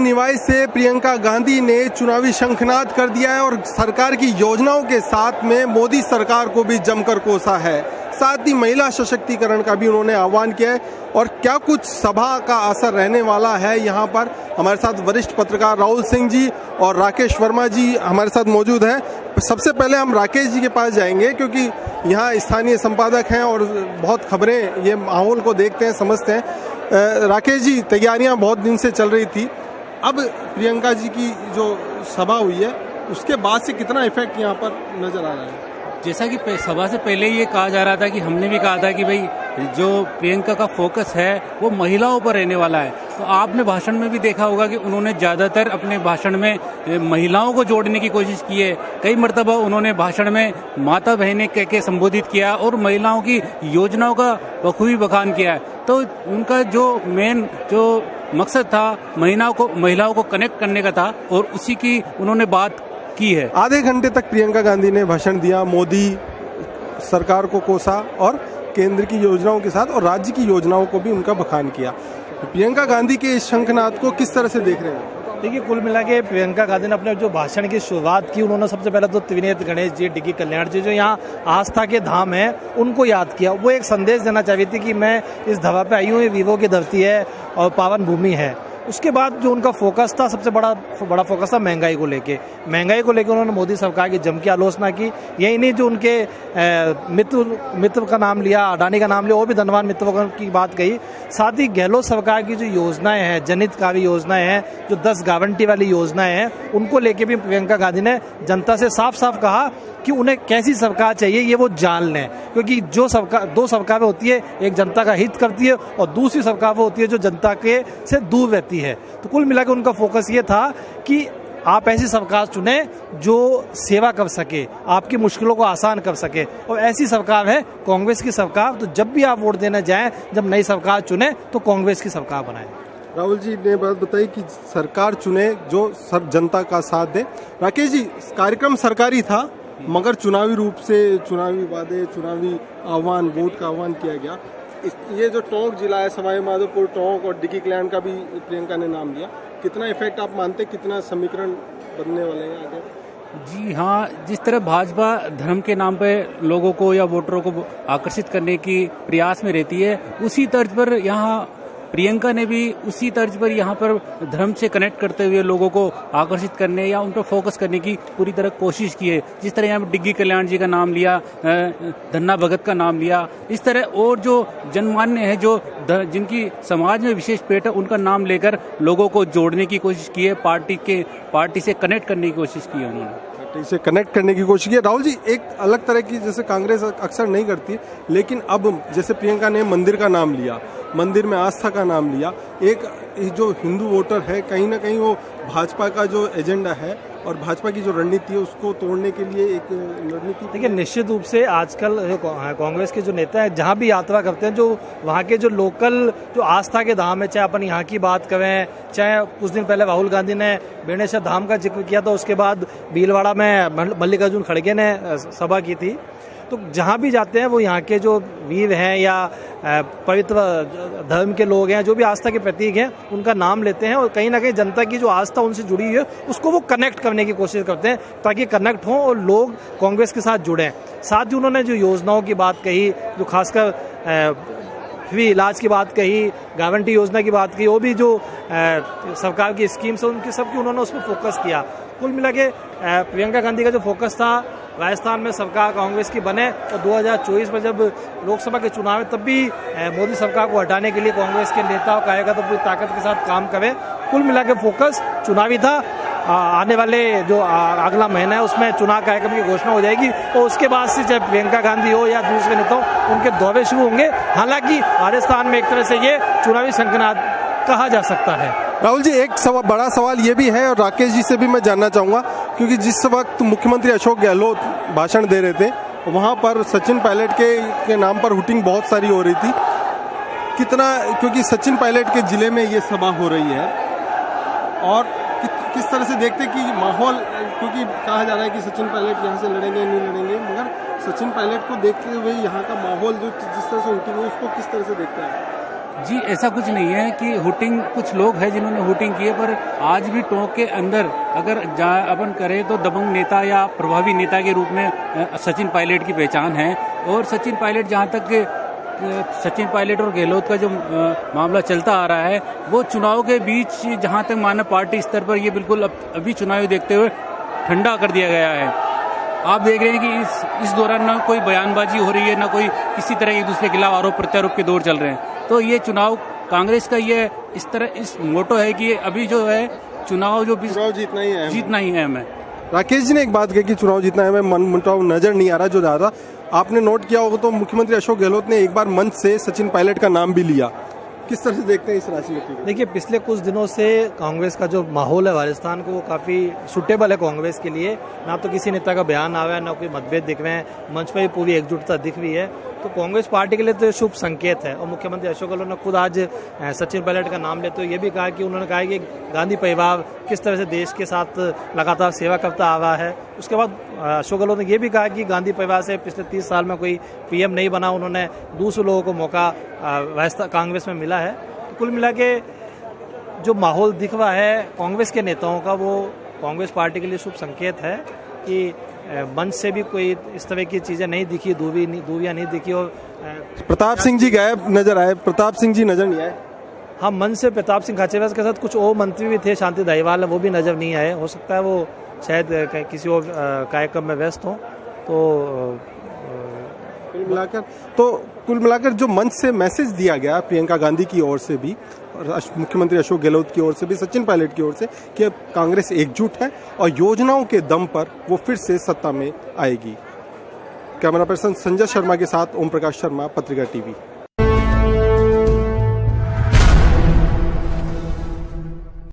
निवास से प्रियंका गांधी ने चुनावी शंखनाद कर दिया है और सरकार की योजनाओं के साथ में मोदी सरकार को भी जमकर कोसा है। साथ ही महिला सशक्तिकरण का भी उन्होंने आह्वान किया है। और क्या कुछ सभा का असर रहने वाला है, यहाँ पर हमारे साथ वरिष्ठ पत्रकार राहुल सिंह जी और राकेश वर्मा जी हमारे साथ मौजूद हैं। सबसे पहले हम राकेश जी के पास जाएंगे क्योंकि यहाँ स्थानीय संपादक हैं और बहुत खबरें ये माहौल को देखते हैं, समझते हैं। राकेश जी, तैयारियां बहुत दिन से चल रही थी, अब प्रियंका जी की जो सभा हुई है उसके बाद से कितना इफेक्ट यहाँ पर नजर आ रहा है? जैसा कि सभा से पहले ये कहा जा रहा था कि हमने भी कहा था कि भाई जो प्रियंका का फोकस है वो महिलाओं पर रहने वाला है। तो आपने भाषण में भी देखा होगा कि उन्होंने ज़्यादातर अपने भाषण में महिलाओं को जोड़ने की कोशिश की है। कई मर्तबा उन्होंने भाषण में माता बहनें कह के संबोधित किया और महिलाओं की योजनाओं का बखूबी बखान किया है। तो उनका जो मेन जो मकसद था महिलाओं को कनेक्ट करने का था और उसी की उन्होंने बात की है। आधे घंटे तक प्रियंका गांधी ने भाषण दिया, मोदी सरकार को कोसा और केंद्र की योजनाओं के साथ और राज्य की योजनाओं को भी उनका बखान किया। प्रियंका गांधी के इस शंखनाद को किस तरह से देख रहे हैं? देखिए, कुल मिला के प्रियंका गांधी ने अपने जो भाषण की शुरुआत की, उन्होंने सबसे पहले तो त्रिनेत्र गणेश जी, डिग्गी कल्याण जी जो यहाँ आस्था के धाम है उनको याद किया। वो एक संदेश देना चाहती थी कि मैं इस धरा पे आई हूँ, ये वीवो की धरती है और पावन भूमि है। उसके बाद जो उनका फोकस था, सबसे बड़ा फोकस था महंगाई को लेके उन्होंने मोदी सरकार की जम की आलोचना की। यही नहीं, जो उनके मित्र का नाम लिया, अडानी का नाम लिया, वो भी धनवान मित्रों की बात कही। साथ ही गहलोत सरकार की जो योजनाएं हैं, जनहितकारी योजनाएं हैं, जो 10 गारंटी वाली योजनाएं हैं, उनको लेके भी प्रियंका गांधी ने जनता से साफ साफ कहा कि उन्हें कैसी सरकार चाहिए ये वो जान लें। क्योंकि जो सरकार, 2 सरकारें होती है, एक जनता का हित करती है और दूसरी सरकार वो होती है जो जनता के से दूर रहती है। तो कुल मिलाकर उनका फोकस ये था कि आप ऐसी सरकार चुने जो सेवा कर सके, आपकी मुश्किलों को आसान कर सके। और ऐसी सरकार है कांग्रेस की सरकार। तो जब भी आप वोट देने जाएं, जब नई सरकार चुने तो कांग्रेस की सरकार बनाएं। राहुल जी ने बात बताई कि सरकार चुने जो जनता का साथ दे। राकेश जी, कार्यक्रम सरकारी था मगर चुनावी रूप से चुनावी वादे, चुनावी आह्वान, वोट का आह्वान किया गया। ये जो टोंक जिला है, सवाई माधोपुर, टोंक और डिग्गी कल्याण का भी प्रियंका ने नाम लिया, कितना इफेक्ट आप मानते, कितना समीकरण बनने वाले हैं आगे? जी हाँ, जिस तरह भाजपा धर्म के नाम पे लोगों को या वोटरों को आकर्षित करने की प्रयास में रहती है, उसी तर्ज पर यहाँ प्रियंका ने भी उसी तर्ज पर यहाँ पर धर्म से कनेक्ट करते हुए लोगों को आकर्षित करने या उन पर फोकस करने की पूरी तरह कोशिश की है। जिस तरह यहाँ पर डिग्गी कल्याण जी का नाम लिया, धन्ना भगत का नाम लिया, इस तरह और जो जनमान्य है, जो जिनकी समाज में विशेष पेट है, उनका नाम लेकर लोगों को जोड़ने की कोशिश की है, पार्टी से कनेक्ट करने की कोशिश की है उन्होंने। इसे कनेक्ट करने की कोशिश की। राहुल जी, एक अलग तरह की जैसे कांग्रेस अक्सर नहीं करती, लेकिन अब जैसे प्रियंका ने मंदिर का नाम लिया, मंदिर में आस्था का नाम लिया, एक जो हिंदू वोटर है कहीं ना कहीं वो भाजपा का जो एजेंडा है और भाजपा की जो रणनीति है उसको तोड़ने के लिए एक रणनीति। देखिए, निश्चित रूप से आजकल कांग्रेस के जो नेता हैं जहां भी यात्रा करते हैं, जो वहां के जो लोकल जो आस्था के धाम है, चाहे अपन यहाँ की बात करें, चाहे कुछ दिन पहले राहुल गांधी ने बेणेश्वर धाम का जिक्र किया था, उसके बाद भीलवाड़ा में मल्लिकार्जुन खड़गे ने सभा की थी। तो जहाँ भी जाते हैं वो यहाँ के जो वीर हैं या पवित्र धर्म के लोग हैं, जो भी आस्था के प्रतीक हैं, उनका नाम लेते हैं और कहीं ना कहीं जनता की जो आस्था उनसे जुड़ी हुई है उसको वो कनेक्ट करने की कोशिश करते हैं ताकि कनेक्ट हों और लोग कांग्रेस के साथ जुड़ें। साथ ही उन्होंने जो योजनाओं की बात कही, जो खासकर फ्री इलाज की बात कही, गारंटी योजना की बात कही, वो भी जो सरकार की स्कीम्स है उनकी सबकी उन्होंने उस पर फोकस किया। कुल मिला के प्रियंका गांधी का जो फोकस था, राजस्थान में सरकार कांग्रेस की बने और 2024 में जब लोकसभा के चुनाव है तब भी मोदी सरकार को हटाने के लिए कांग्रेस के नेता और कार्यकर्ता पूरी ताकत के साथ काम करें। कुल मिला के फोकस चुनावी था। आने वाले जो अगला महीना है उसमें चुनाव कार्यक्रम की घोषणा हो जाएगी और उसके बाद से चाहे प्रियंका गांधी हो या दूसरे नेता हो, उनके दौरे शुरू होंगे। हालांकि राजस्थान में एक तरह से ये चुनावी शंखनाद कहा जा सकता है। राहुल जी, एक बड़ा सवाल ये भी है और राकेश जी से भी मैं जानना चाहूँगा, क्योंकि जिस वक्त मुख्यमंत्री अशोक गहलोत भाषण दे रहे थे वहाँ पर सचिन पायलट के नाम पर हुटिंग बहुत सारी हो रही थी। कितना, क्योंकि सचिन पायलट के जिले में ये सभा हो रही है और किस तरह से देखते कि माहौल, क्योंकि कहा जा रहा है कि सचिन पायलट यहाँ से लड़ेंगे नहीं लड़ेंगे, मगर सचिन पायलट को देखते हुए यहाँ का माहौल जो जिस तरह से हुटिंग है उसको किस तरह से देखते हैं? जी ऐसा कुछ नहीं है कि हुटिंग, कुछ लोग हैं जिन्होंने हुटिंग की है, पर आज भी टोंक के अंदर अगर अपन करें तो दबंग नेता या प्रभावी नेता के रूप में सचिन पायलट की पहचान है। और सचिन पायलट, जहां तक सचिन पायलट और गहलोत का जो मामला चलता आ रहा है, वो चुनाव के बीच जहां तक मानव पार्टी स्तर पर ये बिल्कुल अभी चुनाव देखते हुए ठंडा कर दिया गया है। आप देख रहे हैं कि इस दौरान ना कोई बयानबाजी हो रही है, ना कोई किसी तरह एक दूसरे के खिलाफ आरोप प्रत्यारोप के दौर चल रहे हैं। तो ये चुनाव कांग्रेस का ये इस मोटो है कि अभी जो है चुनाव जीतना ही अहम है। राकेश जी ने एक बात कही कि चुनाव जीतना है, मन मुटाव नजर नहीं आ रहा जो ज्यादा। आपने नोट किया होगा तो मुख्यमंत्री अशोक गहलोत ने एक बार मंच से सचिन पायलट का नाम भी लिया। किस तरह से देखते हैं इस राजनीति को? देखिए, पिछले कुछ दिनों से कांग्रेस का जो माहौल है राजस्थान को, वो काफ़ी सुटेबल है कांग्रेस के लिए। ना तो किसी नेता का बयान आया है, ना कोई मतभेद दिख रहे हैं, मंच पर भी पूरी एकजुटता दिख रही है। तो कांग्रेस पार्टी के लिए तो शुभ संकेत है। और मुख्यमंत्री अशोक गहलोत ने खुद आज सचिन पायलट का नाम लेते हुए ये भी कहा कि उन्होंने कहा कि गांधी परिवार किस तरह से देश के साथ लगातार सेवा करता आ रहा है। उसके बाद अशोक गहलोत ने ये भी कहा कि गांधी परिवार से पिछले 30 साल में कोई पीएम नहीं बना, उन्होंने दूसरे लोगों को मौका कांग्रेस में मिला है। तो कुल मिला के जो माहौल दिख रहा है कांग्रेस के नेताओं का, वो कांग्रेस पार्टी के लिए शुभ संकेत है कि मंच से भी कोई इस तरह की चीजें नहीं दिखी, दूरियां नहीं दिखी। और प्रताप सिंह जी गायब नजर आए, प्रताप सिंह जी नजर नहीं आए। हाँ, मंच से प्रताप सिंह खाचरियावास के साथ कुछ और मंत्री भी थे, शांति धारीवाल, वो भी नजर नहीं आए। हो सकता है वो शायद किसी और कार्यक्रम में व्यस्त हो। तो कुल मिलाकर जो मंच से मैसेज दिया गया प्रियंका गांधी की ओर से भी और मुख्यमंत्री अशोक गहलोत की ओर से भी, सचिन पायलट की ओर से, कि अब कांग्रेस एकजुट है और योजनाओं के दम पर वो फिर से सत्ता में आएगी। कैमरा पर्सन संजय शर्मा के साथ ओम प्रकाश शर्मा, पत्रिका टीवी।